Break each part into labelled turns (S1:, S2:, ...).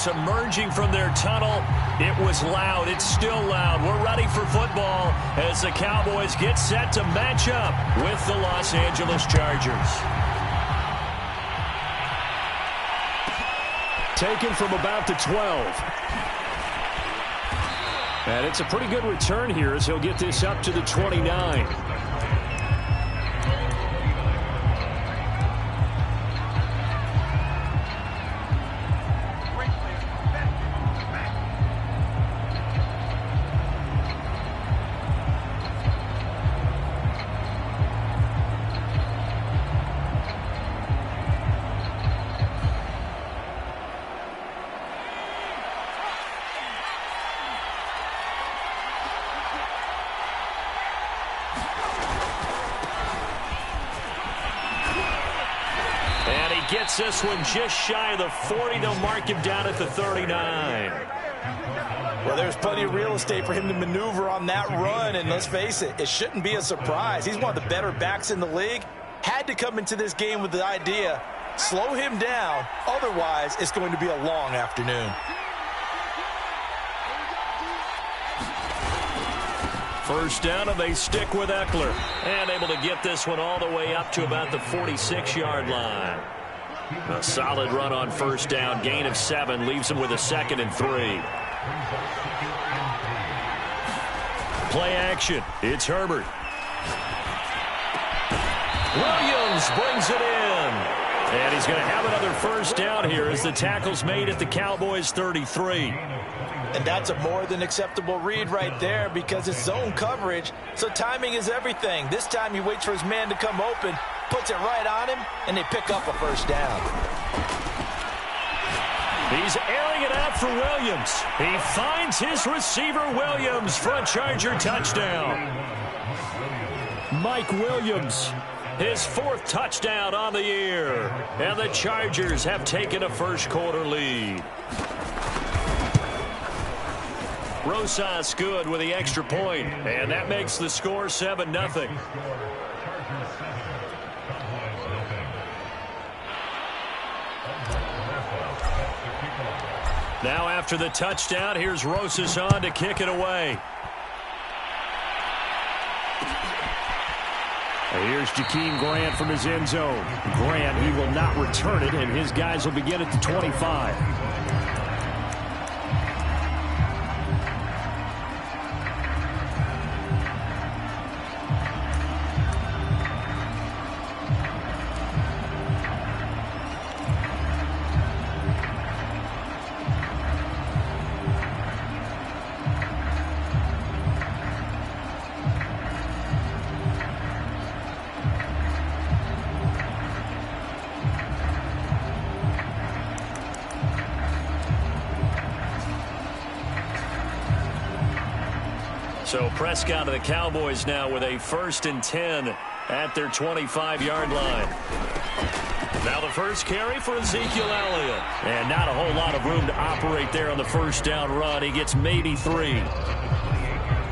S1: Cowboys emerging from their tunnel. It was loud. It's still loud. We're ready for football as the Cowboys get set to match up with the Los Angeles Chargers. Taken from about the 12. And it's a pretty good return here as he'll get this up to the 29. Gets this one just shy of the 40. They'll mark him down at the 39.
S2: Well, there's plenty of real estate for him to maneuver on that run, and let's face it, it shouldn't be a surprise. He's one of the better backs in the league. Had to come into this game with the idea, slow him down, otherwise it's going to be a long afternoon.
S1: First down, and they stick with Eckler. And able to get this one all the way up to about the 46-yard line. A solid run on first down. Gain of 7 leaves him with a 2nd and 3. Play action. It's Herbert. Williams brings it in. And he's going to have another first down here as the tackle's made at the Cowboys' 33.
S2: And that's a more than acceptable read right there because it's zone coverage, so timing is everything. This time he waits for his man to come open, puts it right on him, and they pick up a first down.
S1: He's airing it out for Williams. He finds his receiver, Williams, for a Charger touchdown. Mike Williams, his 4th touchdown on the year. And the Chargers have taken a first-quarter lead. Rosas good with the extra point, and that makes the score 7-0. Now after the touchdown, here's Rosas on to kick it away. Here's Jakeem Grant from his end zone. Grant, he will not return it, and his guys will begin at the 25. So Prescott of the Cowboys now with a 1st and 10 at their 25-yard line. Now the first carry for Ezekiel Elliott. And not a whole lot of room to operate there on the first down run. He gets maybe 3.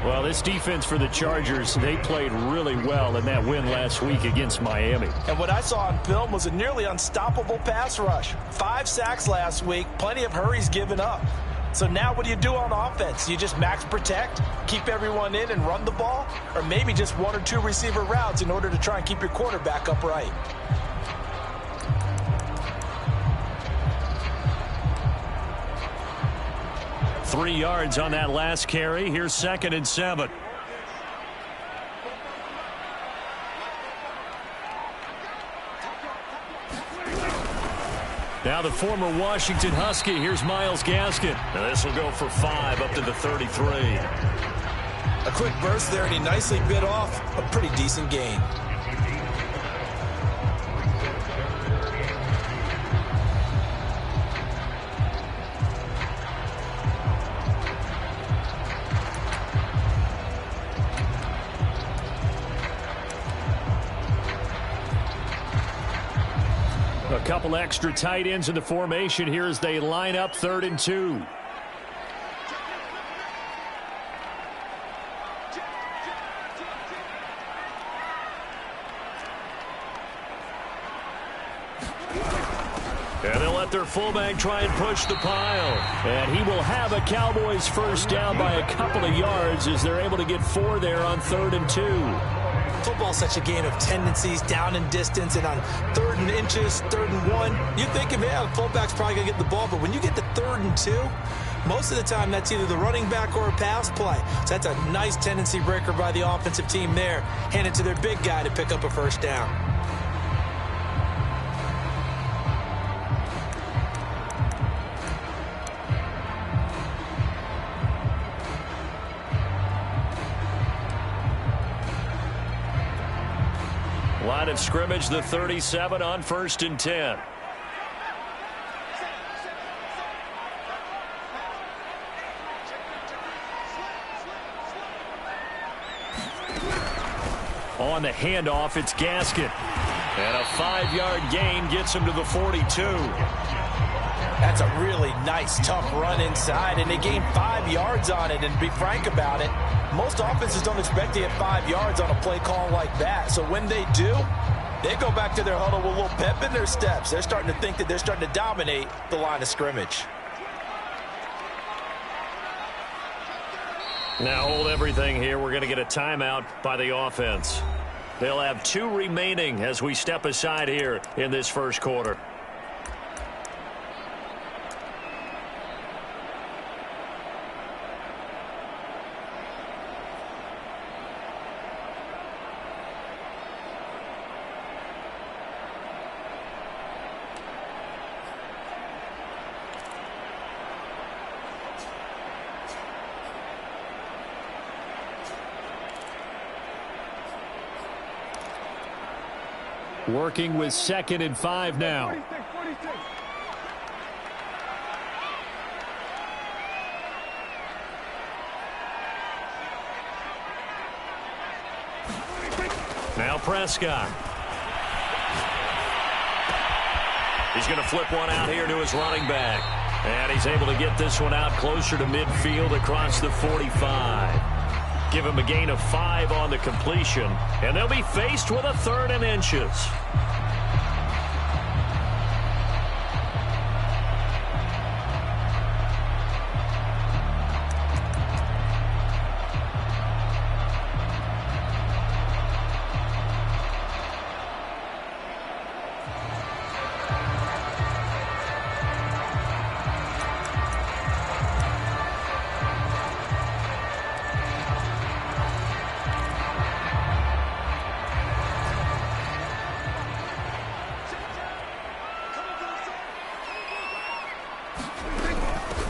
S1: Well, this defense for the Chargers, they played really well in that win last week against Miami.
S2: And what I saw on film was a nearly unstoppable pass rush. 5 sacks last week, plenty of hurries given up. So now what do you do on offense? You just max protect, keep everyone in and run the ball, or maybe just 1 or 2 receiver routes in order to try and keep your quarterback upright.
S1: Three yards on that last carry. Here's 2nd and 7. Now the former Washington Husky. Here's Myles Gaskin. Now this will go for 5 up to the 33.
S2: A quick burst there, and he nicely bit off a pretty decent gain.
S1: A couple extra tight ends in the formation here as they line up 3rd and 2. their fullback try and push the pile. And he will have a Cowboys first down by a couple of yards as they're able to get 4 there on 3rd and 2.
S2: Football's such a game of tendencies, down and distance, and on 3rd and inches, 3rd and 1, you think, man, the fullback's probably going to get the ball, but when you get to 3rd and 2, most of the time that's either the running back or a pass play. So that's a nice tendency breaker by the offensive team there. Hand it to their big guy to pick up a first down.
S1: Line of scrimmage, the 37 on 1st and 10. On the handoff, it's Gaskin. And a 5-yard gain gets him to the 42.
S2: That's a really nice, tough run inside, and they gained 5 yards on it. And to be frank about it, most offenses don't expect to get 5 yards on a play call like that. So when they do, they go back to their huddle with a little pep in their steps. They're starting to think that they're starting to dominate the line of scrimmage.
S1: Now hold everything here. We're going to get a timeout by the offense. They'll have 2 remaining as we step aside here in this first quarter. Working with 2nd and 5 now. Now Prescott. He's going to flip one out here to his running back. And he's able to get this one out closer to midfield across the 45. Give him a gain of 5 on the completion, and they'll be faced with a 3rd and inches.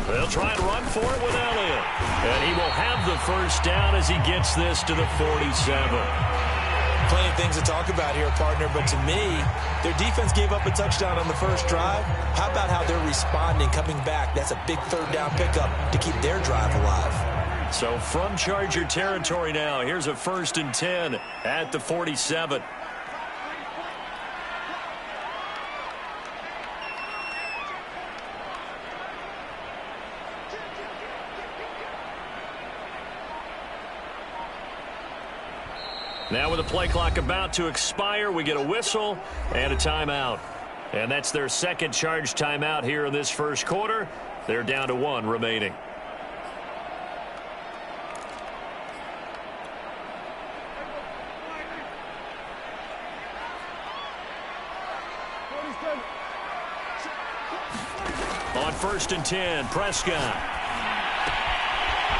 S1: They'll try and run for it with Elliott. And he will have the first down as he gets this to the 47.
S2: Plenty of things to talk about here, partner, but to me, their defense gave up a touchdown on the first drive. How about how they're responding, coming back? That's a big 3rd down pickup to keep their drive alive.
S1: So from Charger territory now, here's a 1st and 10 at the 47. Now with the play clock about to expire, we get a whistle and a timeout. And that's their 2nd charge timeout here in this first quarter. They're down to 1 remaining. On 1st and 10, Prescott.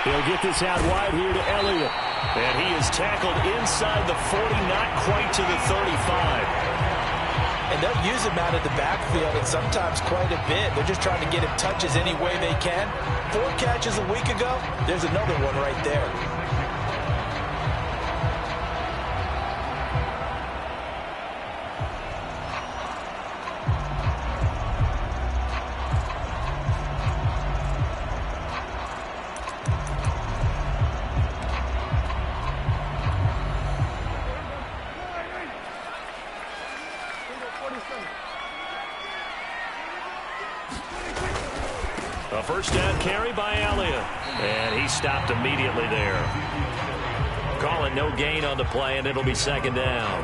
S1: He'll get this out wide here to Elliott. And he is tackled inside the 40, not quite to the 35.
S2: And they'll use him out of the backfield, and sometimes quite a bit. They're just trying to get him touches any way they can. 4 catches a week ago, there's another one right there.
S1: A first down carry by Elliott. And he stopped immediately there. Call it no gain on the play, and it'll be 2nd down.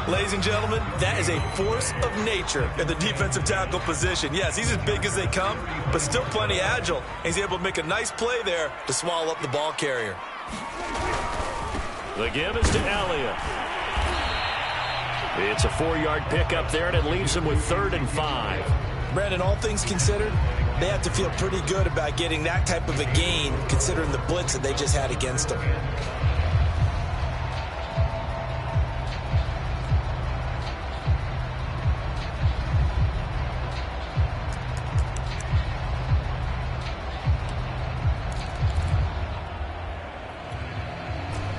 S2: Ladies and gentlemen, that is a force of nature at the defensive tackle position. Yes, he's as big as they come, but still plenty agile. He's able to make a nice play there to swallow up the ball carrier.
S1: The give is to Elliott. It's a 4-yard pickup there, and it leaves him with 3rd and 5.
S2: Brandon, all things considered, they have to feel pretty good about getting that type of a gain, considering the blitz that they just had against them.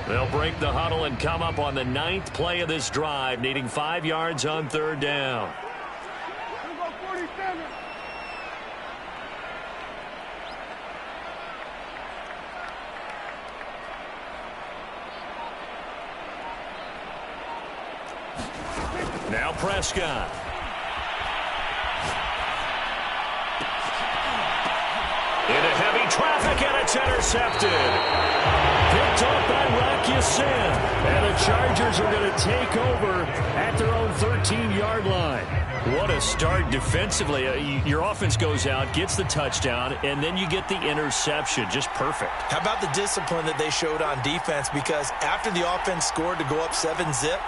S1: They'll break the huddle and come up on the 9th play of this drive, needing 5 yards on 3rd down. Now Prescott. Into heavy traffic, and it's intercepted. Picked off by Rocky Sin. And the Chargers are going to take over at their own 13-yard line. What a start defensively. Your offense goes out, gets the touchdown, and then you get the interception. Just perfect.
S2: How about the discipline that they showed on defense? Because after the offense scored to go up 7-zip,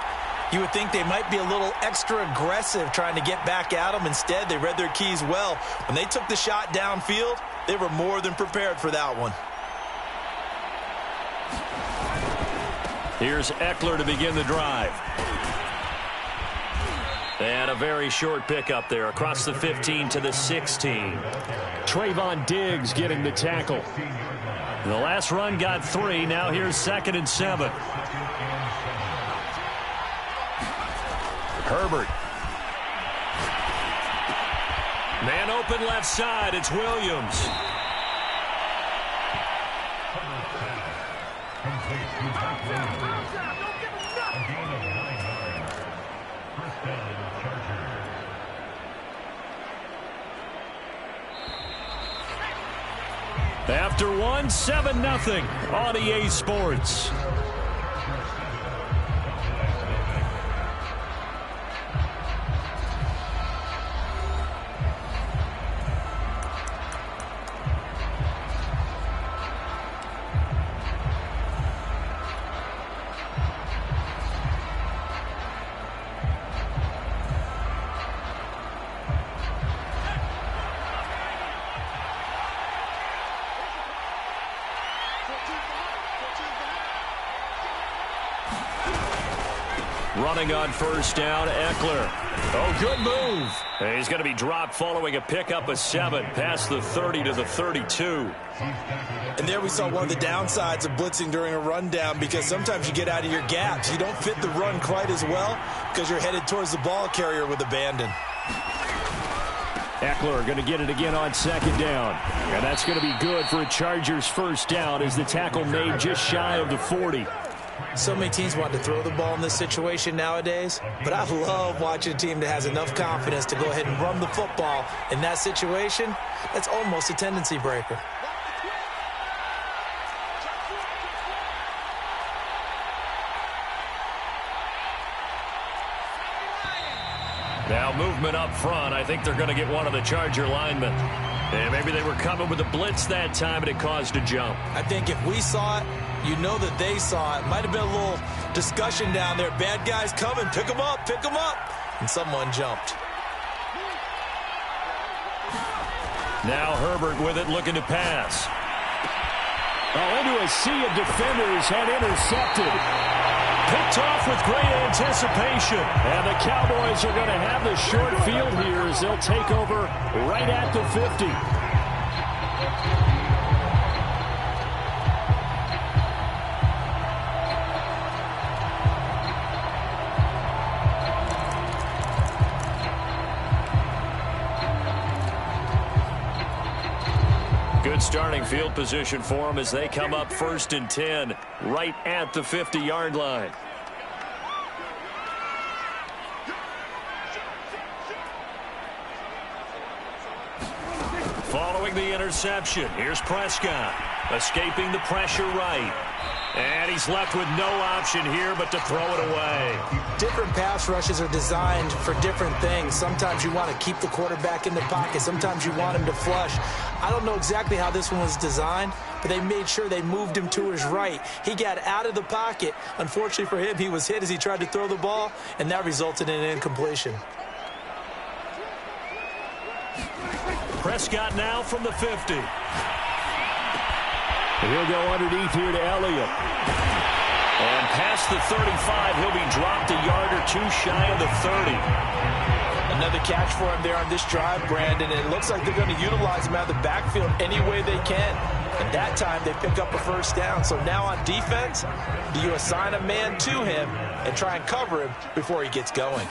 S2: you would think they might be a little extra aggressive trying to get back at them. Instead, they read their keys well. When they took the shot downfield, they were more than prepared for that one.
S1: Here's Eckler to begin the drive. And a very short pickup there across the 15 to the 16. Trayvon Diggs getting the tackle. The last run got 3. Now here's 2nd and 7. Herbert. Man open left side. It's Williams. After 1, 7-0 on EA Sports. Running on 1st down, Eckler. Oh, good move. And he's going to be dropped following a pickup of 7 past the 30 to the 32.
S2: And there we saw one of the downsides of blitzing during a rundown, because sometimes you get out of your gaps. You don't fit the run quite as well because you're headed towards the ball carrier with abandon.
S1: Eckler going to get it again on 2nd down. And that's going to be good for a Chargers 1st down as the tackle made just shy of the 40.
S2: So many teams want to throw the ball in this situation nowadays, but I love watching a team that has enough confidence to go ahead and run the football. In that situation, that's almost a tendency breaker.
S1: Now movement up front. I think they're going to get one of the Charger linemen. And maybe they were coming with a blitz that time, and it caused a jump.
S2: I think if we saw it, you know that they saw it. Might have been a little discussion down there. Bad guys coming. Pick them up. Pick them up. And someone jumped.
S1: Now Herbert with it, looking to pass. Oh, into a sea of defenders and intercepted. Picked off with great anticipation. And the Cowboys are going to have the short field here as they'll take over right at the 50. Good starting field position for them as they come up 1st and 10 right at the 50-yard line. Following the interception, here's Prescott, escaping the pressure right. And he's left with no option here but to throw it away.
S2: Different pass rushes are designed for different things. Sometimes you want to keep the quarterback in the pocket. Sometimes you want him to flush. I don't know exactly how this one was designed, but they made sure they moved him to his right. He got out of the pocket. Unfortunately for him, he was hit as he tried to throw the ball, and that resulted in an incompletion.
S1: Prescott now from the 50. He'll go underneath here to Elliott. And past the 35, he'll be dropped a yard or two shy of the 30.
S2: Another catch for him there on this drive, Brandon. And it looks like they're going to utilize him out of the backfield any way they can. And that time, they pick up a first down. So now on defense, do you assign a man to him and try and cover him before he gets going?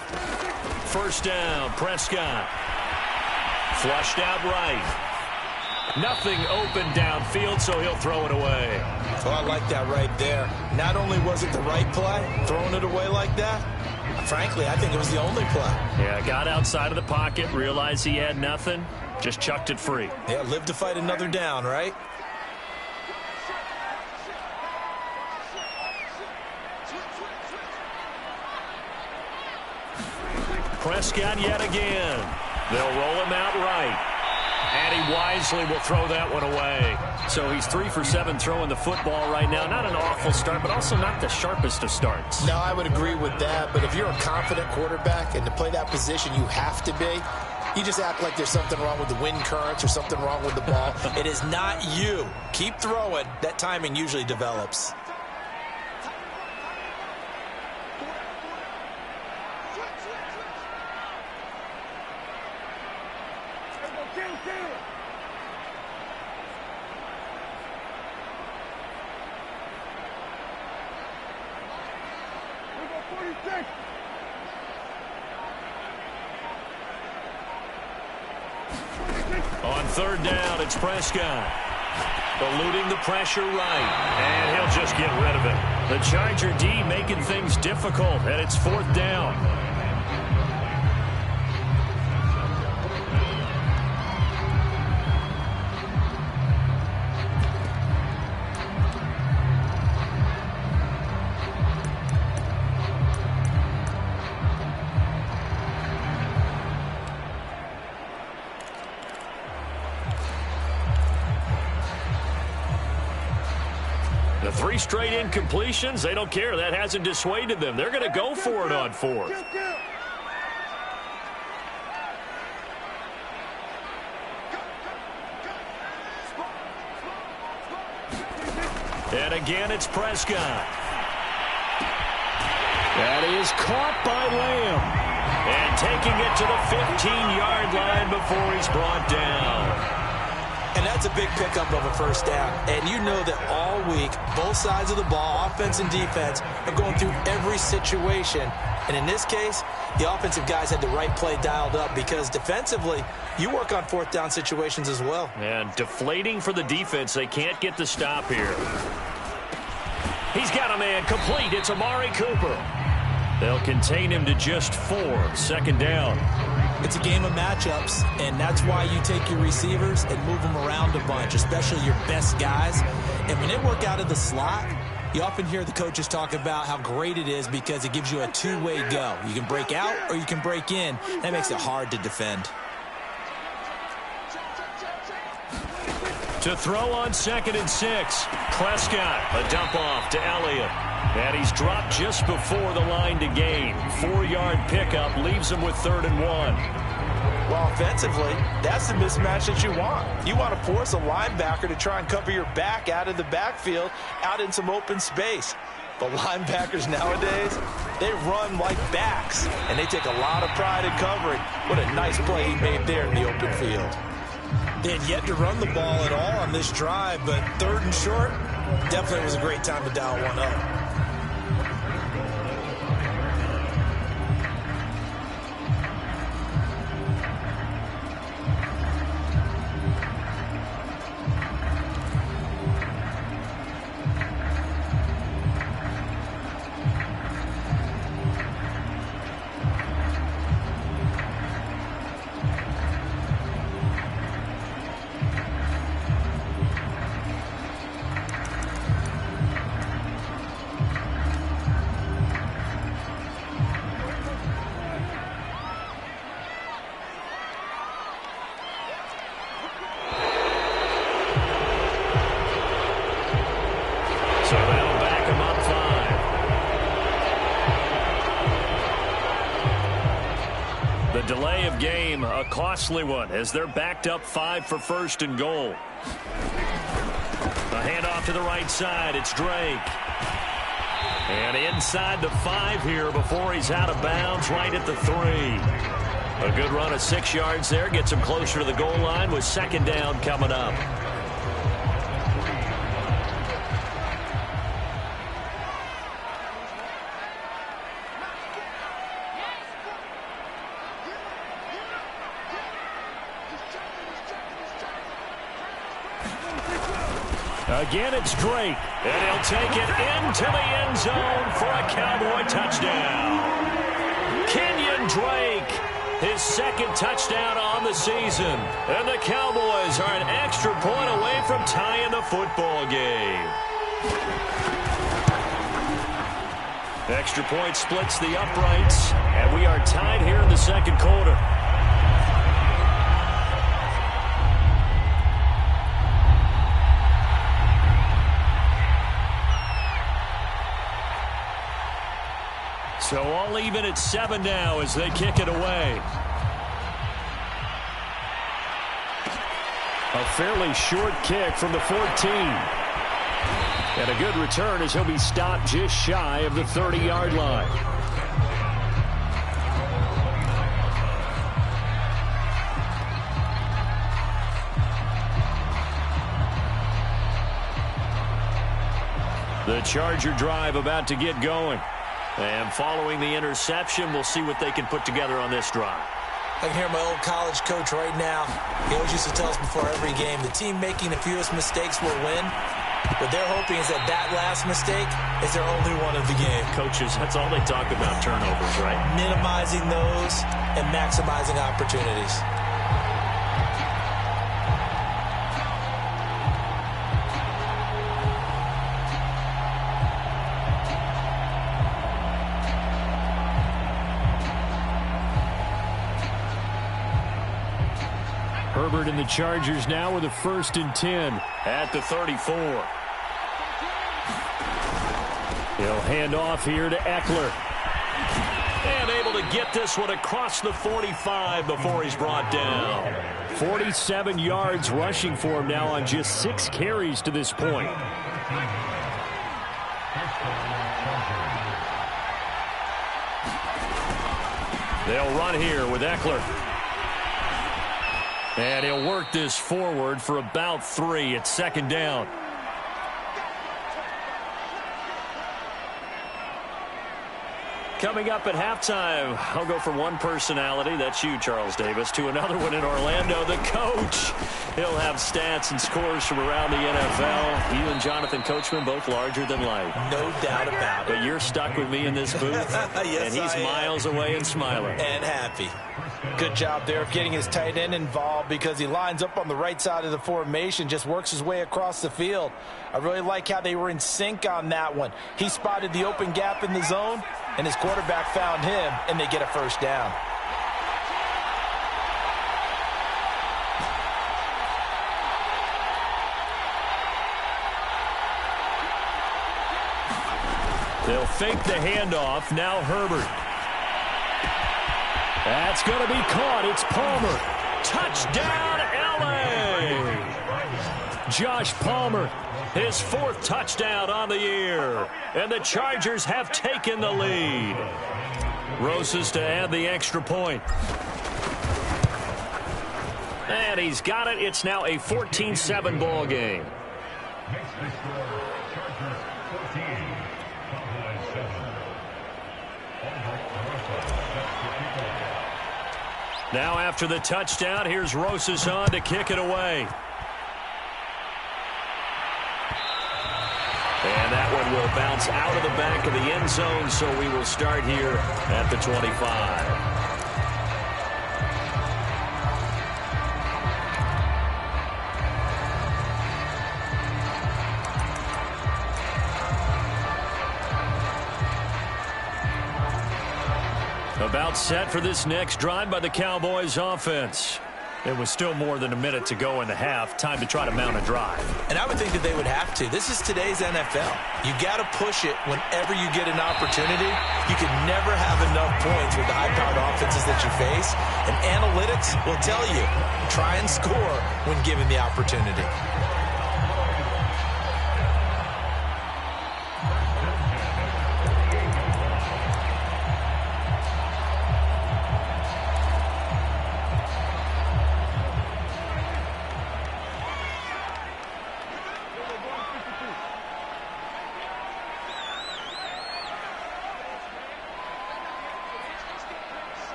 S1: First down, Prescott. Flushed out right. Nothing open downfield, so he'll throw it away.
S2: Oh, I like that right there. Not only was it the right play, throwing it away like that, frankly, I think it was the only play.
S1: Yeah, got outside of the pocket, realized he had nothing, just chucked it free.
S2: Yeah, live to fight another down, right?
S1: Prescott yet again. They'll roll him out right. And he wisely will throw that one away. So he's 3 for 7 throwing the football right now. Not an awful start, but also not the sharpest of starts.
S3: No, I would agree with that. But if you're a confident quarterback and to play that position you have to be, you just act like there's something wrong with the wind currents or something wrong with the ball.
S2: It is not you. Keep throwing. That timing usually develops.
S1: On third down, it's Prescott. Eluding the pressure right. And he'll just get rid of it. The Charger D making things difficult, and it's fourth down. The 3 straight incompletions, they don't care. That hasn't dissuaded them. They're going to go for it on fourth. And again, it's Prescott. That is caught by Lamb. And taking it to the 15-yard line before he's brought down.
S2: And that's a big pickup of a first down. And you know that all week, both sides of the ball, offense and defense, are going through every situation. And in this case, the offensive guys had the right play dialed up because defensively, you work on fourth down situations as well.
S1: And deflating for the defense. They can't get the stop here. He's got a man complete. It's Amari Cooper. They'll contain him to just 4. Second down.
S2: It's a game of matchups, and that's why you take your receivers and move them around a bunch, especially your best guys. And when they work out of the slot, you often hear the coaches talk about how great it is because it gives you a two-way go. You can break out or you can break in. That makes it hard to defend.
S1: To throw on 2nd and 6. Prescott, a dump off to Elliott. And he's dropped just before the line to gain. 4-yard pickup leaves him with 3rd and 1.
S2: Well, offensively, that's the mismatch that you want. You want to force a linebacker to try and cover your back out of the backfield, out in some open space. But linebackers nowadays, they run like backs, and they take a lot of pride in covering. What a nice play he made there in the open field. They had yet to run the ball at all on this drive, but 3rd and short, definitely was a great time to dial one up.
S1: game a costly one as they're backed up 5 for first and goal. A handoff to the right side. It's Drake. And inside the 5 here before he's out of bounds right at the 3. A good run of 6 yards there. Gets him closer to the goal line with second down coming up. Again, it's Drake, and he'll take it into the end zone for a Cowboy touchdown. Kenyon Drake, his second touchdown on the season, and the Cowboys are an extra point away from tying the football game. Extra point splits the uprights, and we are tied here in the second quarter. So all even at 7 now as they kick it away. A fairly short kick from the 14. And a good return as he'll be stopped just shy of the 30-yard line. The Charger drive about to get going. And following the interception, we'll see what they can put together on this drive.
S2: I can hear my old college coach right now. He always used to tell us before every game, the team making the fewest mistakes will win. What they're hoping is that last mistake is their only one of the game.
S1: Coaches, that's all they talk about, turnovers, right?
S2: Minimizing those and maximizing opportunities.
S1: Herbert and the Chargers now with a 1st and 10 at the 34. He'll hand off here to Eckler. And able to get this one across the 45 before he's brought down. 47 yards rushing for him now on just 6 carries to this point. They'll run here with Eckler. And he'll work this forward for about 3 at second down. Coming up at halftime, I'll go from one personality, that's you, Charles Davis, to another one in Orlando, the coach. He'll have stats and scores from around the NFL. You and Jonathan Coachman, both larger than life.
S2: No doubt about it.
S1: But you're stuck with me in this booth,
S2: yes,
S1: and he's miles away and smiling.
S2: And happy. Good job there of getting his tight end involved because he lines up on the right side of the formation, just works his way across the field. I really like how they were in sync on that one. He spotted the open gap in the zone, and his quarterback found him, and they get a first down.
S1: They'll fake the handoff. Now Herbert. That's going to be caught. It's Palmer. Touchdown, L.A. Josh Palmer, his 4th touchdown on the year. And the Chargers have taken the lead. Rosas to add the extra point. And he's got it. It's now a 14-7 ball game. Now after the touchdown, here's Rosas on to kick it away. And that one will bounce out of the back of the end zone, so we will start here at the 25. About set for this next drive by the Cowboys offense. It was still more than a minute to go in the half. Time to try to mount a drive.
S2: And I would think that they would have to. This is today's NFL. You got to push it whenever you get an opportunity. You can never have enough points with the high-powered offenses that you face. And analytics will tell you, try and score when given the opportunity.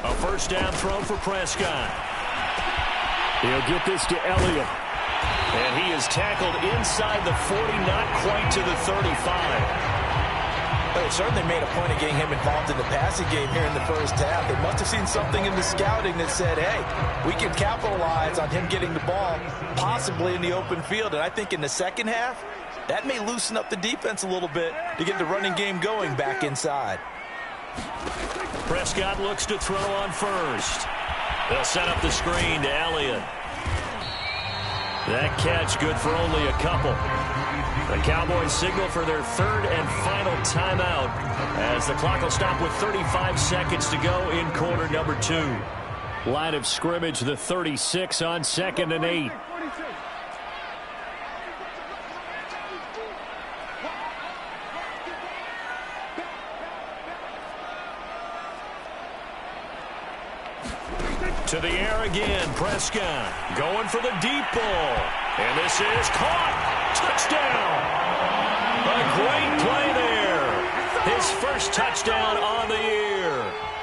S1: A first down throw for Prescott. He'll get this to Elliott. And he is tackled inside the 40, not quite to the 35.
S2: They certainly made a point of getting him involved in the passing game here in the first half. They must have seen something in the scouting that said, hey, we can capitalize on him getting the ball, possibly in the open field. And I think in the second half, that may loosen up the defense a little bit to get the running game going back inside.
S1: Prescott looks to throw on first. They'll set up the screen to Elliott. That catch good for only a couple. The Cowboys signal for their third and final timeout as the clock will stop with 35 seconds to go in quarter number 2. Line of scrimmage, the 36 on 2nd and 8. To the air again, Prescott going for the deep ball. And this is caught. Touchdown. A great play there. His first touchdown on the year.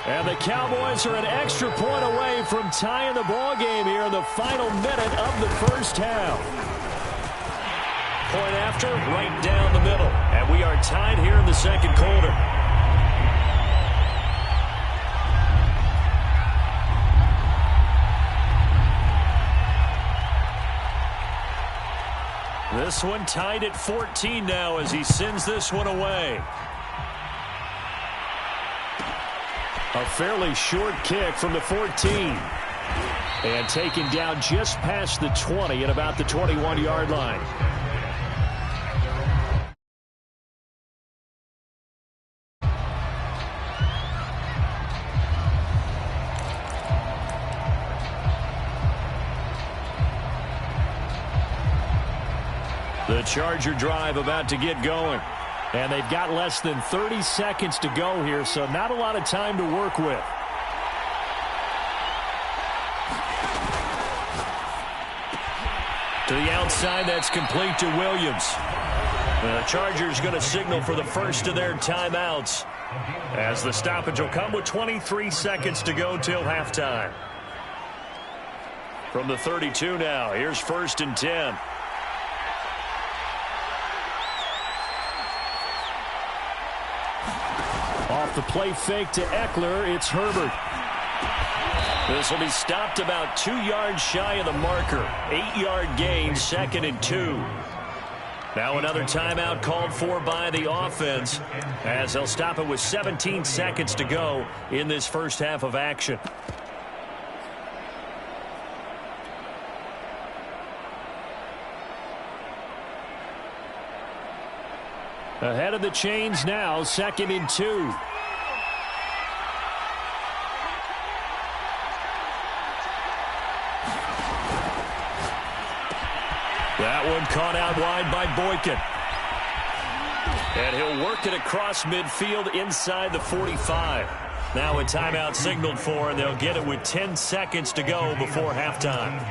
S1: And the Cowboys are an extra point away from tying the ball game here in the final minute of the first half. Point after, right down the middle. And we are tied here in the second quarter. This one tied at 14 now as he sends this one away. A fairly short kick from the 14. And taken down just past the 20 at about the 21-yard line. The Charger drive about to get going. And they've got less than 30 seconds to go here, so not a lot of time to work with. To the outside, that's complete to Williams. The Chargers going to signal for the first of their timeouts, as the stoppage will come with 23 seconds to go till halftime. From the 32 now, here's 1st and 10. Off the play fake to Eckler, it's Herbert. This will be stopped about 2 yards shy of the marker. 8-yard gain, 2nd and 2. Now another timeout called for by the offense, as they'll stop it with 17 seconds to go in this first half of action. Ahead of the chains now, 2nd and 2. That one caught out wide by Boykin. And he'll work it across midfield inside the 45. Now a timeout signaled for, and they'll get it with 10 seconds to go before halftime.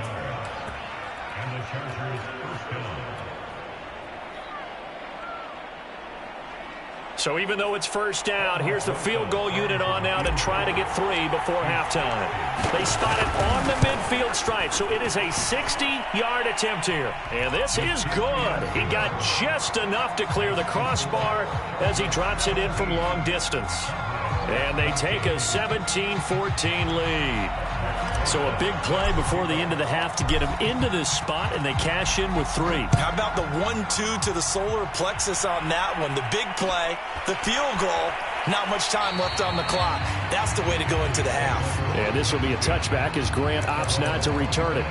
S1: So even though it's first down, here's the field goal unit on now to try to get 3 before halftime. They spot it on the midfield stripe, so it is a 60-yard attempt here. And this is good. He got just enough to clear the crossbar as he drops it in from long distance. And they take a 17-14 lead. So a big play before the end of the half to get them into this spot, and they cash in with 3.
S2: How about the 1-2 to the solar plexus on that one? The big play, the field goal, not much time left on the clock. That's the way to go into the half.
S1: And this will be a touchback as Grant opts not to return it.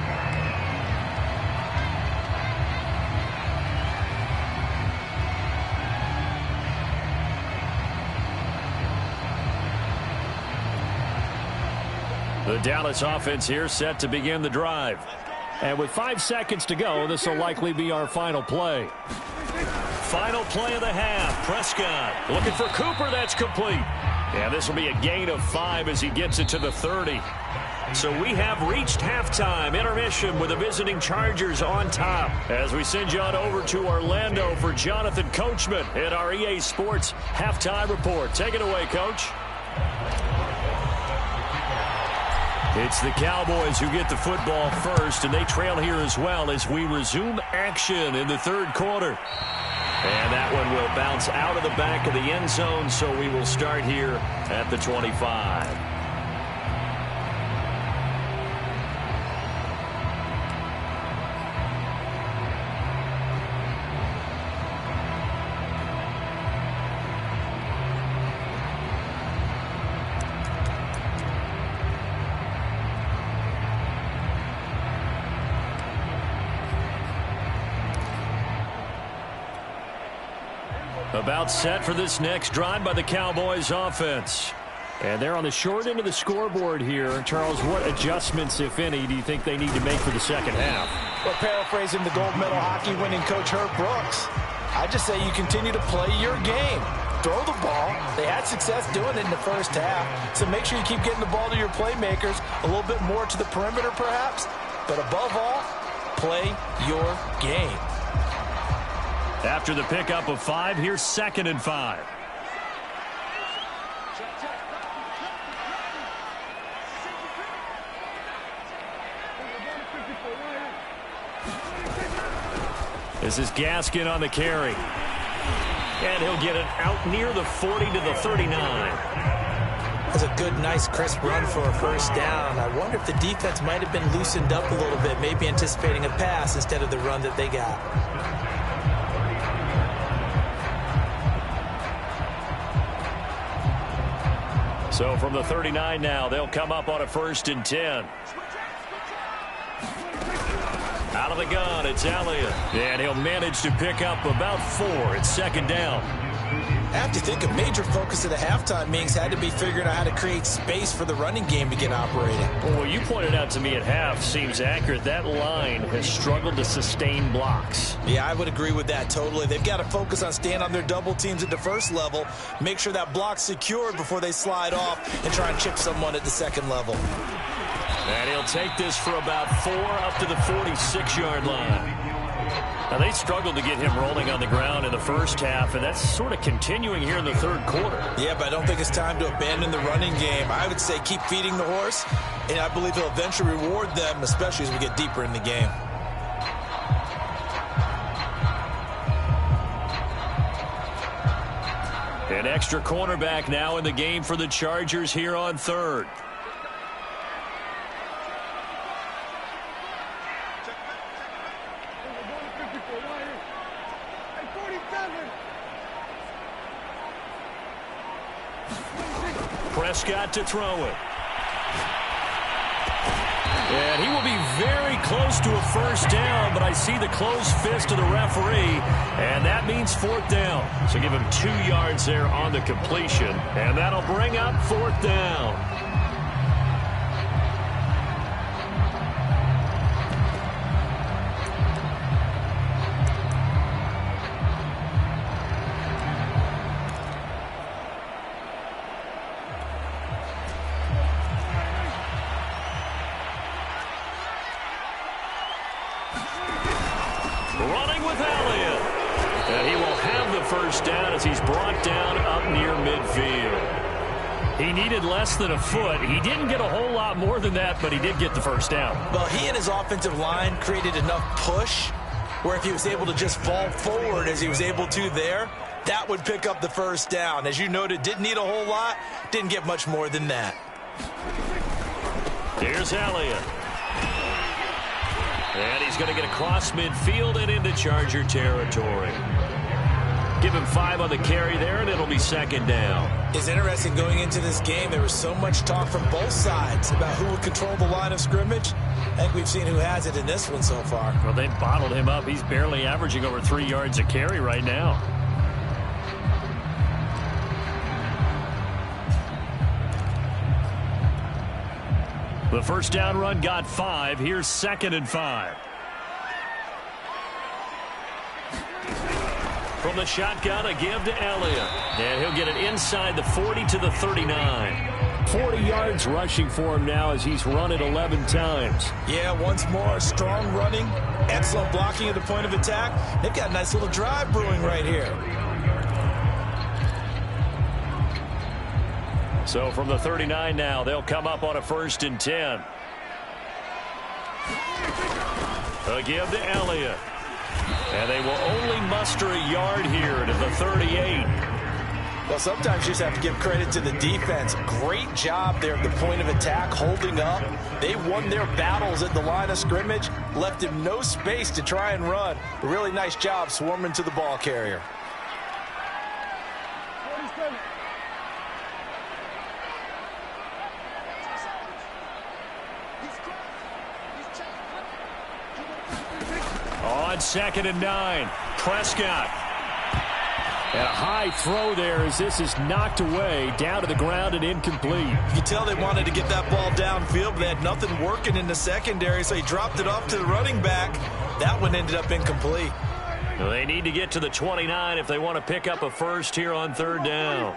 S1: The Dallas offense here set to begin the drive. And with 5 seconds to go, this will likely be our final play. Final play of the half. Prescott looking for Cooper. That's complete. And this will be a gain of 5 as he gets it to the 30. So we have reached halftime. Intermission with the visiting Chargers on top. As we send you on over to Orlando for Jonathan Coachman at our EA Sports Halftime Report. Take it away, Coach. It's the Cowboys who get the football first, and they trail here as well as we resume action in the third quarter. And that one will bounce out of the back of the end zone, so we will start here at the 25. About set for this next drive by the Cowboys offense. And they're on the short end of the scoreboard here. Charles, what adjustments, if any, do you think they need to make for the second half?
S2: Well, paraphrasing the gold medal hockey winning coach Herb Brooks, I just say you continue to play your game. Throw the ball. They had success doing it in the first half. So make sure you keep getting the ball to your playmakers, a little bit more to the perimeter perhaps. But above all, play your game.
S1: After the pickup of 5, here's 2nd and 5. This is Gaskin on the carry. And he'll get it out near the 40 to the 39.
S2: That's a good, nice, crisp run for a first down. I wonder if the defense might have been loosened up a little bit, maybe anticipating a pass instead of the run that they got.
S1: So from the 39 now, they'll come up on a 1st and 10. Out of the gun, it's Elliott. And he'll manage to pick up about 4. It's 2nd down.
S2: I have to think a major focus of the halftime meetings had to be figuring out how to create space for the running game to get operating.
S1: Well, what you pointed out to me at half seems accurate. That line has struggled to sustain blocks.
S2: Yeah, I would agree with that totally. They've got to focus on staying on their double teams at the first level, make sure that block's secured before they slide off and try and chip someone at the second level.
S1: And he'll take this for about 4 up to the 46-yard line. Now, they struggled to get him rolling on the ground in the first half, and that's sort of continuing here in the third quarter.
S2: Yeah, but I don't think it's time to abandon the running game. I would say keep feeding the horse, and I believe he'll eventually reward them, especially as we get deeper in the game.
S1: An extra cornerback now in the game for the Chargers here on 3rd. Prescott to throw it. And he will be very close to a first down, but I see the closed fist of the referee, and that means 4th down. So give him 2 yards there on the completion, and that'll bring up 4th down. Running with Elliott. And he will have the first down as he's brought down up near midfield. He needed less than a foot. He didn't get a whole lot more than that, but he did get the first down.
S2: Well, he and his offensive line created enough push where if he was able to just fall forward as he was able to there, that would pick up the first down. As you noted, didn't need a whole lot, didn't get much more than that.
S1: Here's Elliott. And he's going to get across midfield and into Charger territory. Give him 5 on the carry there, and it'll be second down.
S2: It's interesting going into this game. There was so much talk from both sides about who would control the line of scrimmage. I think we've seen who has it in this one so far.
S1: Well, they bottled him up. He's barely averaging over 3 yards a carry right now. The first down run got 5. Here's 2nd and 5. From the shotgun, a give to Elliott. And he'll get it inside the 40 to the 39. 40 yards rushing for him now as he's run it 11 times.
S2: Yeah, once more, strong running, excellent blocking at the point of attack. They've got a nice little drive brewing right here.
S1: So from the 39 now, they'll come up on a 1st and 10. A give to Elliott. And they will only muster a yard here to the 38.
S2: Well, sometimes you just have to give credit to the defense. Great job there at the point of attack, holding up. They won their battles at the line of scrimmage, left him no space to try and run. A really nice job swarming to the ball carrier.
S1: On 2nd and 9, Prescott. And a high throw there as this is knocked away, down to the ground and incomplete.
S2: You can tell they wanted to get that ball downfield, but they had nothing working in the secondary, so he dropped it off to the running back. That one ended up incomplete.
S1: Well, they need to get to the 29 if they want to pick up a first here on 3rd down.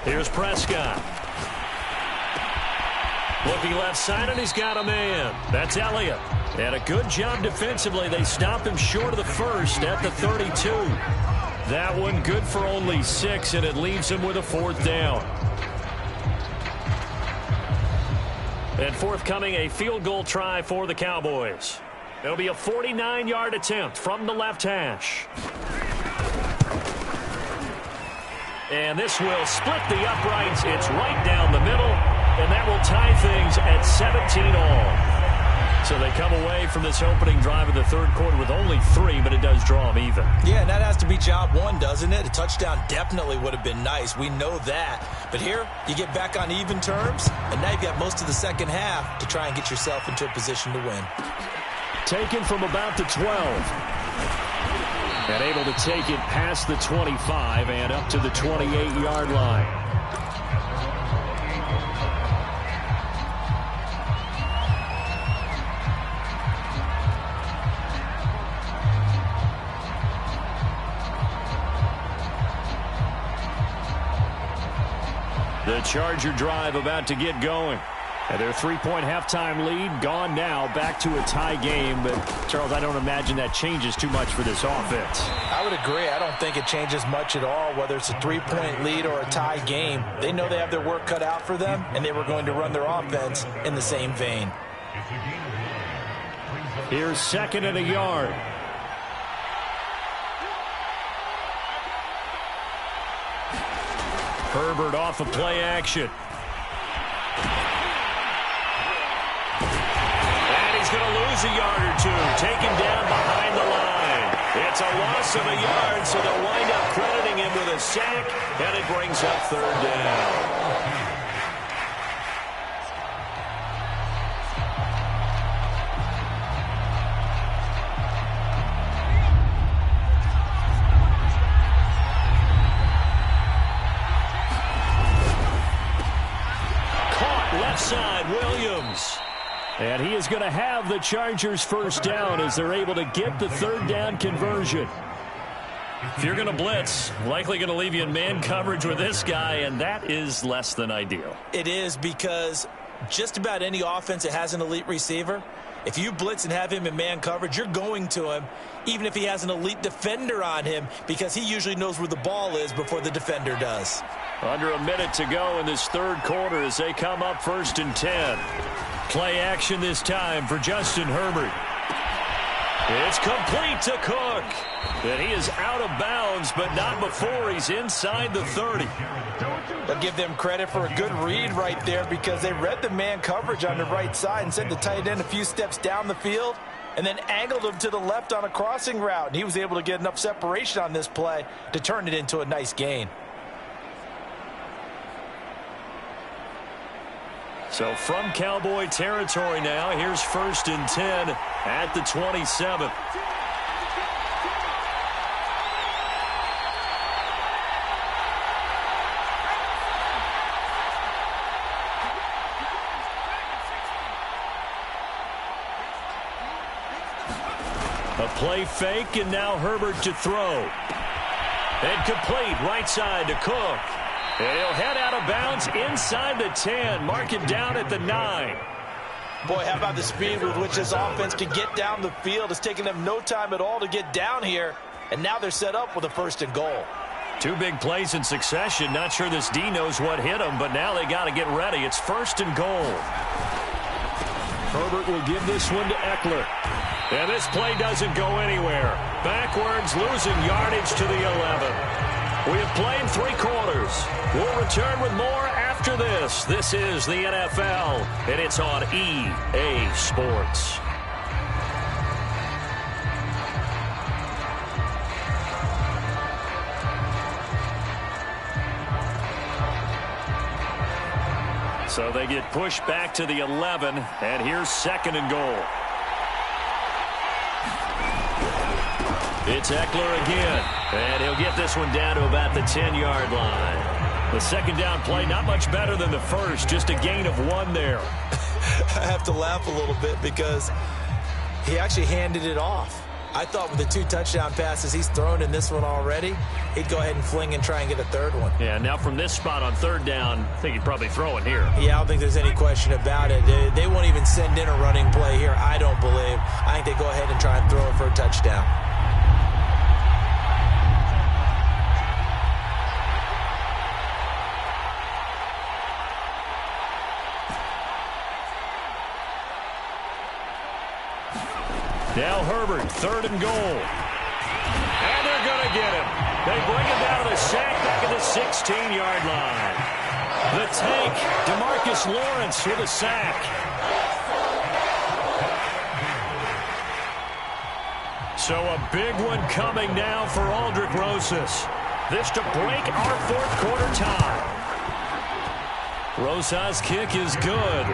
S1: Here's Prescott. Looking left side, and he's got a man. That's Elliott. And a good job defensively. They stop him short of the 1st at the 32. That one good for only 6, and it leaves him with a 4th down. And forthcoming, a field goal try for the Cowboys. It'll be a 49-yard attempt from the left hash. And this will split the uprights. It's right down the middle, and that will tie things at 17 all. So they come away from this opening drive of the 3rd quarter with only 3, but it does draw them even.
S2: Yeah, and that has to be job 1, doesn't it? A touchdown definitely would have been nice. We know that. But here, you get back on even terms, and now you've got most of the second half to try and get yourself into a position to win.
S1: Taken from about the 12. And able to take it past the 25 and up to the 28-yard line. The Charger drive about to get going. And their 3-point halftime lead gone now, back to a tie game. But, Charles, I don't imagine that changes too much for this offense.
S2: I would agree. I don't think it changes much at all, whether it's a 3-point lead or a tie game. They know they have their work cut out for them, and they were going to run their offense in the same vein.
S1: Here's 2nd and a yard. Herbert off of play action. He's going to lose a yard or 2, taken down behind the line. It's a loss of a yard, so they'll wind up crediting him with a sack, and it brings up 3rd down. Caught left side, Williams. And he is going to have the Chargers' first down as they're able to get the 3rd down conversion. If you're going to blitz, likely going to leave you in man coverage with this guy, and that is less than ideal.
S2: It is, because just about any offense that has an elite receiver, if you blitz and have him in man coverage, you're going to him, even if he has an elite defender on him, because he usually knows where the ball is before the defender does.
S1: Under a minute to go in this 3rd quarter as they come up 1st and 10. Play action this time for Justin Herbert. It's complete to Cook. And he is out of bounds, but not before he's inside the 30.
S2: I'll give them credit for a good read right there because they read the man coverage on the right side and sent the tight end a few steps down the field and then angled him to the left on a crossing route. And he was able to get enough separation on this play to turn it into a nice gain.
S1: So from Cowboy territory now, here's 1st and 10 at the 27. A play fake, and now Herbert to throw. And complete right side to Cook. And he'll head out of bounds inside the 10. Mark it down at the 9.
S2: Boy, how about the speed with which this offense can get down the field? It's taken them no time at all to get down here. And now they're set up with a 1st and goal.
S1: 2 big plays in succession. Not sure this D knows what hit him, but now they got to get ready. It's 1st and goal. Herbert will give this one to Eckler. And this play doesn't go anywhere. Backwards, losing yardage to the 11. We have played 3 quarters. We'll return with more after this. This is the NFL, and it's on EA Sports. So they get pushed back to the 11, and here's 2nd and goal. It's Eckler again, and he'll get this one down to about the 10-yard line. The 2nd down play, not much better than the first, just a gain of 1 there.
S2: I have to laugh a little bit because he actually handed it off. I thought with the 2 touchdown passes he's thrown in this one already, he'd go ahead and fling and try and get a 3rd one.
S1: Yeah, now from this spot on 3rd down, I think he'd probably throw it here.
S2: Yeah, I don't think there's any question about it. They won't even send in a running play here, I don't believe. I think they go ahead and try and throw it for a touchdown.
S1: Now Herbert, 3rd and goal. And they're going to get him. They bring him down to the sack back at the 16-yard line. The tank, DeMarcus Lawrence with a sack. So a big one coming now for Aldrick Rosas. This to break our 4th quarter tie. Rosas' kick is good.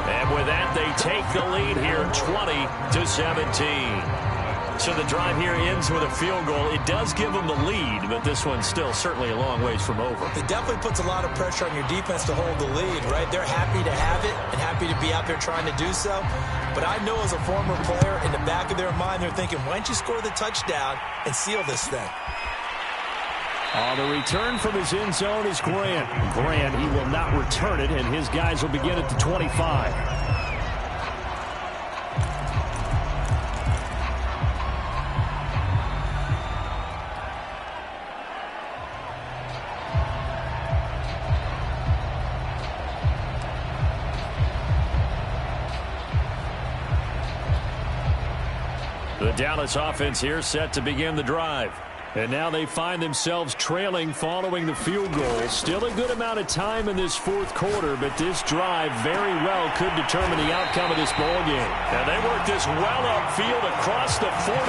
S1: And with that, they take the lead here 20-17. So the drive here ends with a field goal. It does give them the lead, but this one's still certainly a long ways from over.
S2: It definitely puts a lot of pressure on your defense to hold the lead, right? They're happy to have it and happy to be out there trying to do so. But I know as a former player, in the back of their mind, they're thinking, why don't you score the touchdown and seal this thing?
S1: On the return from his end zone is Grant. Grant, he will not return it, and his guys will begin at the 25. The Dallas offense here set to begin the drive. And now they find themselves trailing following the field goal. Still a good amount of time in this 4th quarter, but this drive very well could determine the outcome of this ball game. And they work this well upfield across the 45.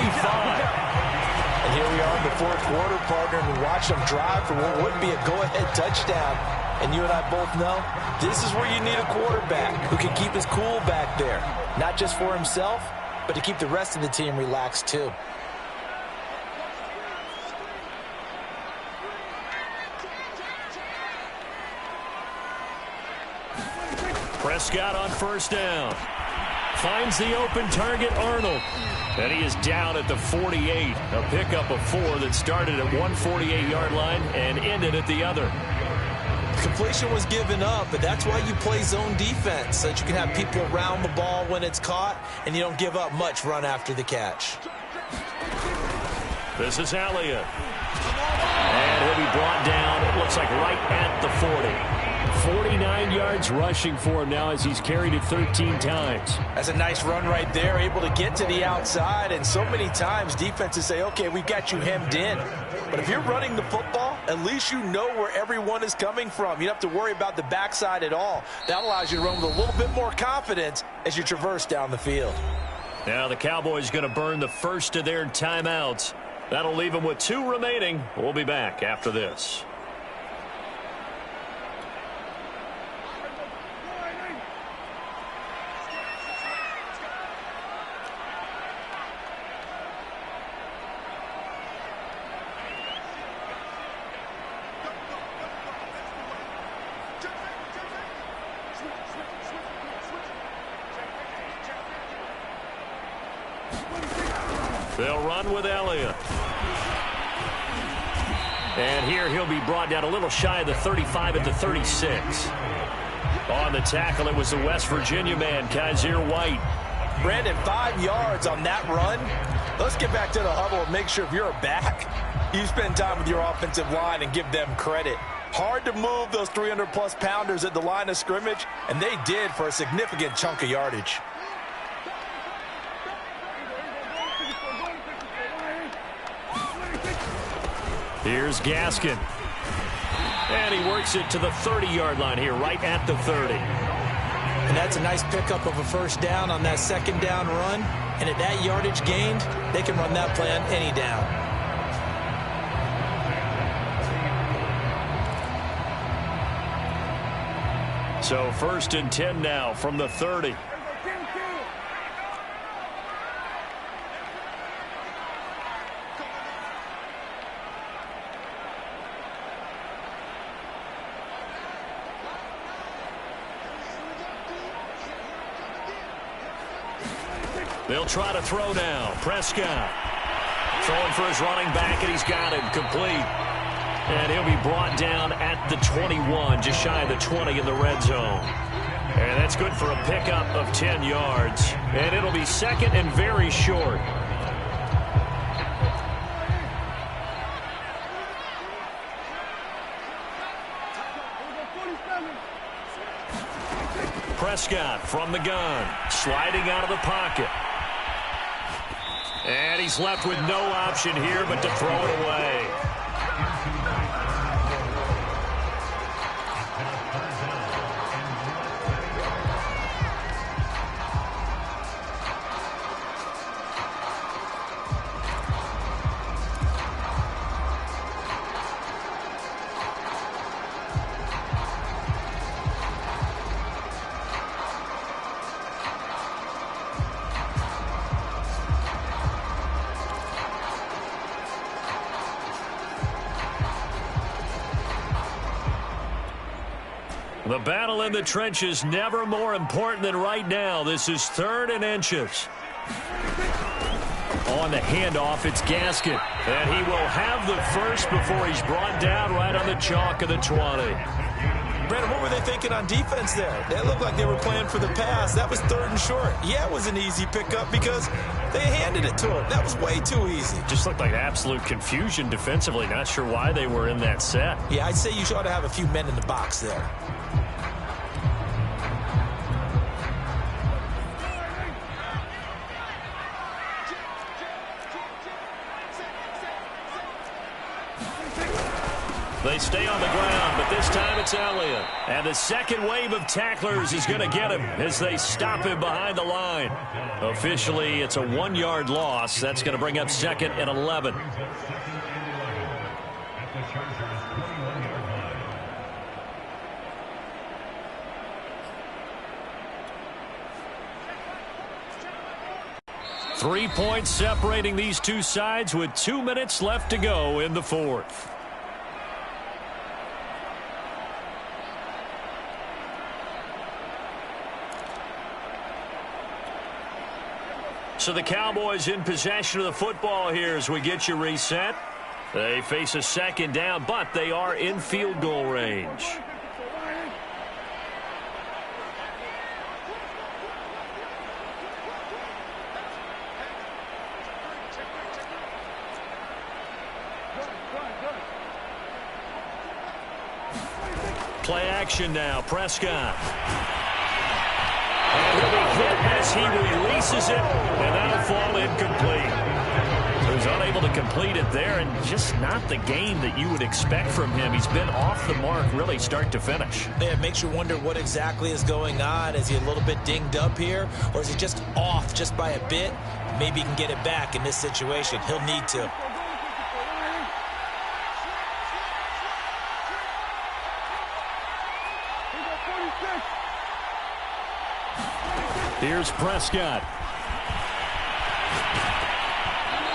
S2: And here we are in the 4th quarter, partner, and we watch them drive for what would be a go-ahead touchdown. And you and I both know this is where you need a quarterback who can keep his cool back there. Not just for himself, but to keep the rest of the team relaxed too.
S1: Prescott on 1st down. Finds the open target, Arnold. And he is down at the 48. A pickup of 4 that started at 148-yard line and ended at the other.
S2: Completion was given up, but that's why you play zone defense, so that you can have people around the ball when it's caught, and you don't give up much run after the catch.
S1: This is Elliott. And he'll be brought down, it looks like right at the 40. 49 yards rushing for him now as he's carried it 13 times.
S2: That's a nice run right there, able to get to the outside. And so many times defenses say, okay, we've got you hemmed in. But if you're running the football, at least you know where everyone is coming from. You don't have to worry about the backside at all. That allows you to run with a little bit more confidence as you traverse down the field.
S1: Now the Cowboys going to burn the first of their timeouts. That'll leave them with 2 remaining. We'll be back after this. They'll run with Elliott. And here he'll be brought down a little shy of the 35 at the 36. On the tackle, it was the West Virginia man, Kaiser White.
S2: Brandon, 5 yards on that run. Let's get back to the huddle and make sure if you're a back, you spend time with your offensive line and give them credit. Hard to move those 300-plus pounders at the line of scrimmage, and they did for a significant chunk of yardage.
S1: Here's Gaskin. And he works it to the 30-yard line here, right at the 30.
S2: And that's a nice pickup of a first down on that second down run. And at that yardage gained, they can run that play on any down.
S1: So 1st and 10 now from the 30. They'll try to throw now. Prescott throwing for his running back, and he's got him complete. And he'll be brought down at the 21, just shy of the 20 in the red zone. And that's good for a pickup of 10 yards. And it'll be second and very short. Prescott from the gun, sliding out of the pocket. And he's left with no option here but to throw it away. The battle in the trenches never more important than right now. This is 3rd and inches. On the handoff, it's Gaskin. And he will have the first before he's brought down right on the chalk of the 20.
S2: Brandon, what were they thinking on defense there? They looked like they were playing for the pass. That was 3rd and short. Yeah, it was an easy pickup because they handed it to him. That was way too easy.
S1: Just looked like absolute confusion defensively. Not sure why they were in that set.
S2: Yeah, I'd say you ought to have a few men in the box there.
S1: They stay on the ground, but this time it's Elliott. And the second wave of tacklers is going to get him as they stop him behind the line. Officially, it's a 1-yard loss. That's going to bring up 2nd and 11. Three points separating these two sides with 2 minutes left to go in the 4th. So the Cowboys in possession of the football here as we get you reset. They face a 2nd down, but they are in field goal range. Play action now. Prescott. And he'll be hit as he releases it, and that'll fall incomplete. So he's unable to complete it there, and just not the game that you would expect from him. He's been off the mark really start to finish.
S2: Yeah, it makes you wonder what exactly is going on. Is he a little bit dinged up here, or is he just off just by a bit? Maybe he can get it back in this situation. He'll need to.
S1: Here's Prescott.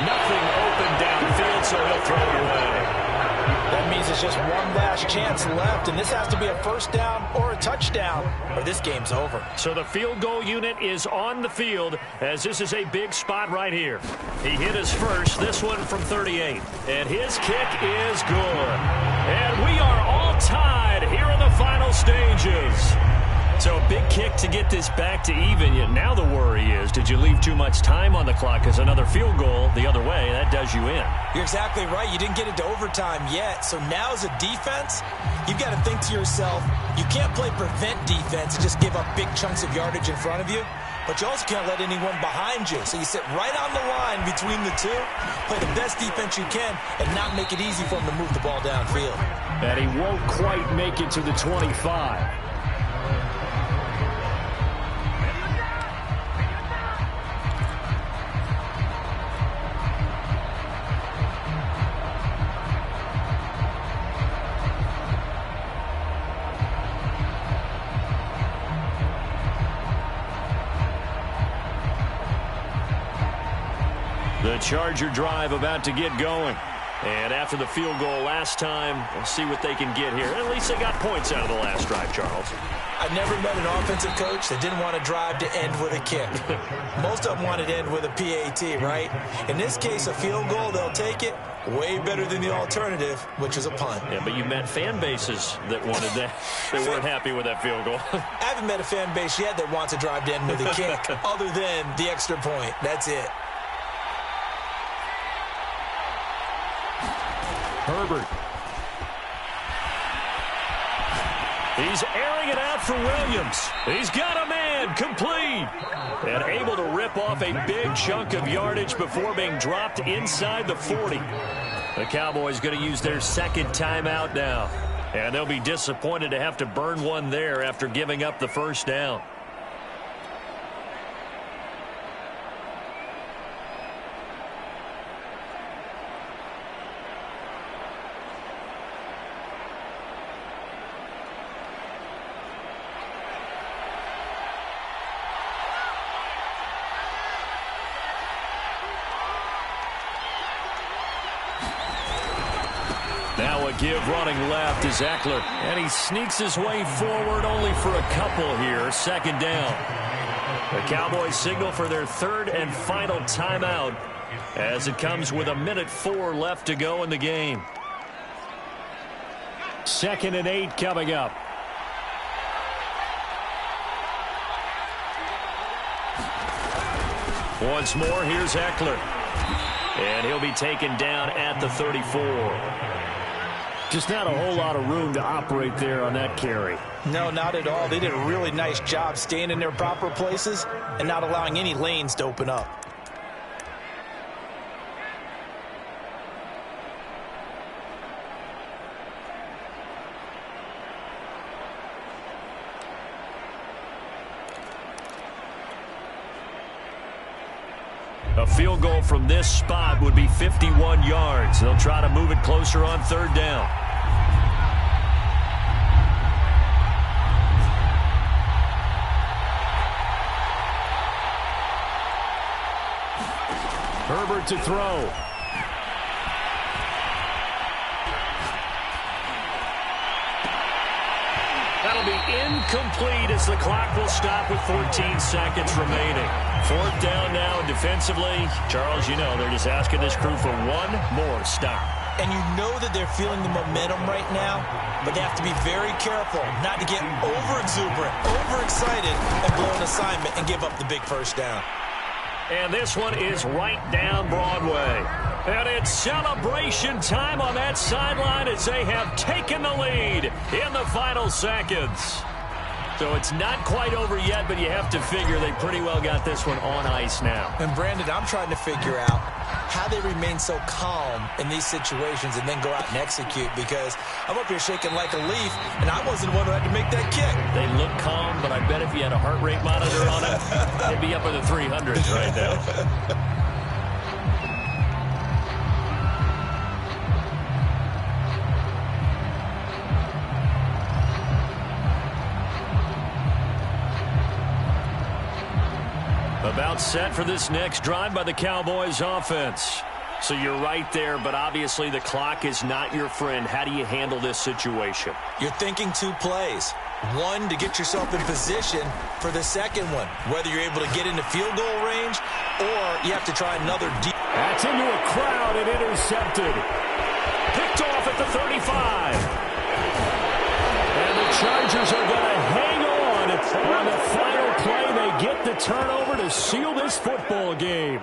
S1: Nothing open downfield, so he'll throw it away.
S2: That means it's just one last chance left, and this has to be a first down or a touchdown, or this game's over.
S1: So the field goal unit is on the field, as this is a big spot right here. He hit his first, this one from 38. And his kick is good. And we are all tied here in the final stages. So a big kick to get this back to even, yet now the worry is, did you leave too much time on the clock? Because another field goal the other way, that does you in.
S2: You're exactly right. You didn't get into overtime yet. So now as a defense, you've got to think to yourself, you can't play prevent defense and just give up big chunks of yardage in front of you. But you also can't let anyone behind you. So you sit right on the line between the two, play the best defense you can, and not make it easy for him to move the ball downfield.
S1: And he won't quite make it to the 25. The Charger drive about to get going. And after the field goal last time, we'll see what they can get here. At least they got points out of the last drive, Charles.
S2: I've never met an offensive coach that didn't want a drive to end with a kick. Most of them wanted to end with a PAT, right? In this case, a field goal, they'll take it. Way better than the alternative, which is a punt.
S1: Yeah, but you met fan bases that wanted that. They weren't happy with that field goal.
S2: I haven't met a fan base yet that wants a drive to end with a kick, other than the extra point. That's it.
S1: Herbert. He's airing it out for Williams. He's got a man, complete. And able to rip off a big chunk of yardage before being dropped inside the 40. The Cowboys going to use their second timeout now. And they'll be disappointed to have to burn one there after giving up the first down. Now a give running left is Eckler. And he sneaks his way forward only for a couple here. Second down. The Cowboys signal for their third and final timeout as it comes with 1:04 left to go in the game. 2nd and 8 coming up. Once more, here's Eckler. And he'll be taken down at the 34. Just not a whole lot of room to operate there on that carry.
S2: No, not at all. They did a really nice job staying in their proper places and not allowing any lanes to open up.
S1: A field goal from this spot would be 51 yards. They'll try to move it closer on third down. Herbert to throw. That'll be incomplete as the clock will stop with 14 seconds remaining. Fourth down now defensively. Charles, you know, they're just asking this crew for one more stop.
S2: And you know that they're feeling the momentum right now, but they have to be very careful not to get over-exuberant, overexcited, and blow an assignment and give up the big first down.
S1: And this one is right down Broadway. And it's celebration time on that sideline as they have taken the lead in the final seconds. So it's not quite over yet, but you have to figure they pretty well got this one on ice now.
S2: And, Brandon, I'm trying to figure out how they remain so calm in these situations and then go out and execute, because I'm up here shaking like a leaf, and I wasn't the one who had to make that kick.
S1: They look calm, but I bet if you had a heart rate monitor on it, they'd be up in the 300s right now. About set for this next drive by the Cowboys offense. So you're right there, but obviously the clock is not your friend. How do you handle this situation?
S2: You're thinking two plays. One, to get yourself in position for the second one, whether you're able to get into field goal range or you have to try another deep.
S1: That's into a crowd and intercepted. Picked off at the 35. And the Chargers are going to hang on the final play. They get the turnover to seal this football game.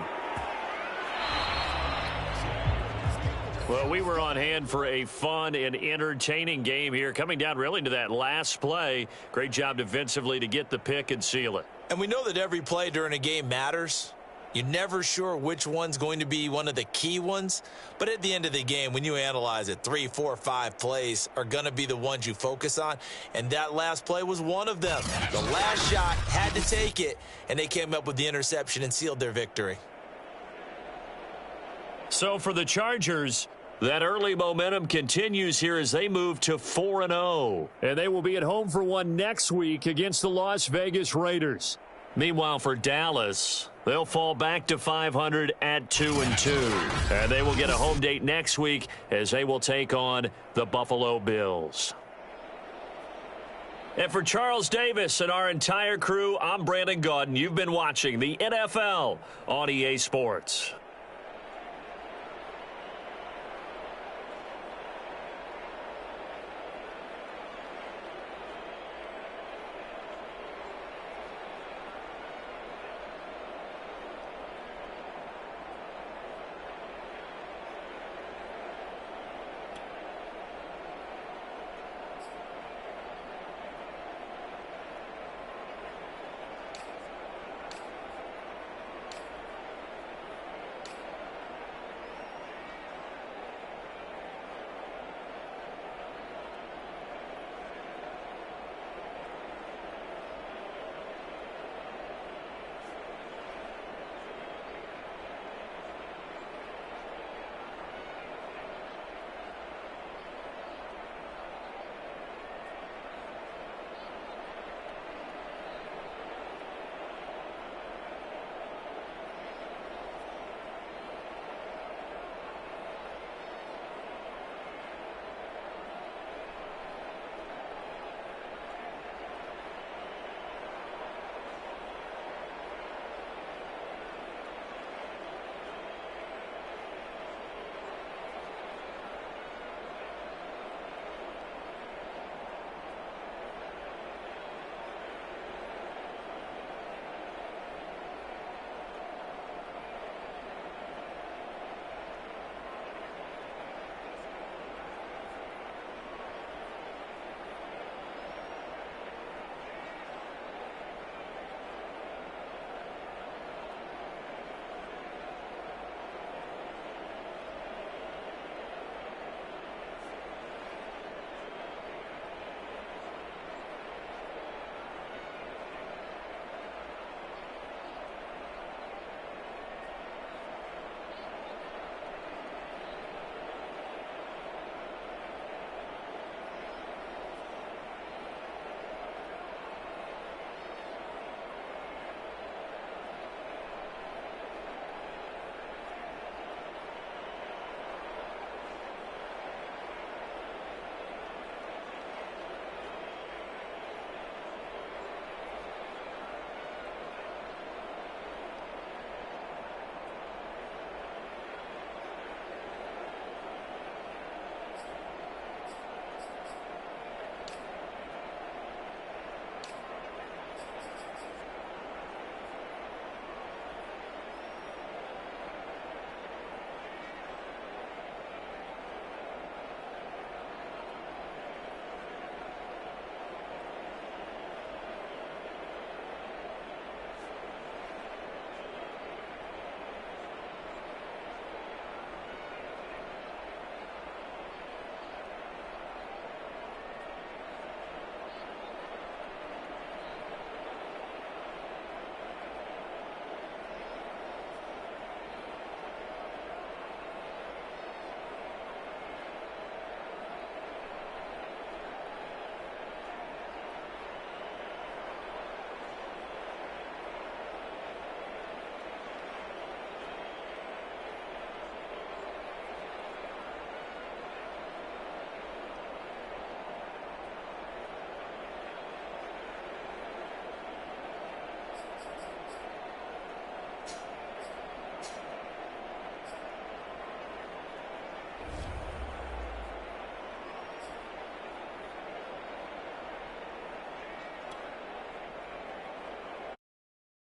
S1: Well, we were on hand for a fun and entertaining game here, coming down really to that last play. Great job defensively to get the pick and seal it.
S2: And we know that every play during a game matters. You're never sure which one's going to be one of the key ones. But at the end of the game, when you analyze it, 3, 4, 5 plays are going to be the ones you focus on. And that last play was one of them. The last shot had to take it, and they came up with the interception and sealed their victory.
S1: So for the Chargers, that early momentum continues here as they move to 4-0. And they will be at home for one next week against the Las Vegas Raiders. Meanwhile, for Dallas, they'll fall back to 500 at 2-2. And they will get a home date next week as they will take on the Buffalo Bills. And for Charles Davis and our entire crew, I'm Brandon Gaudin. You've been watching the NFL on EA Sports.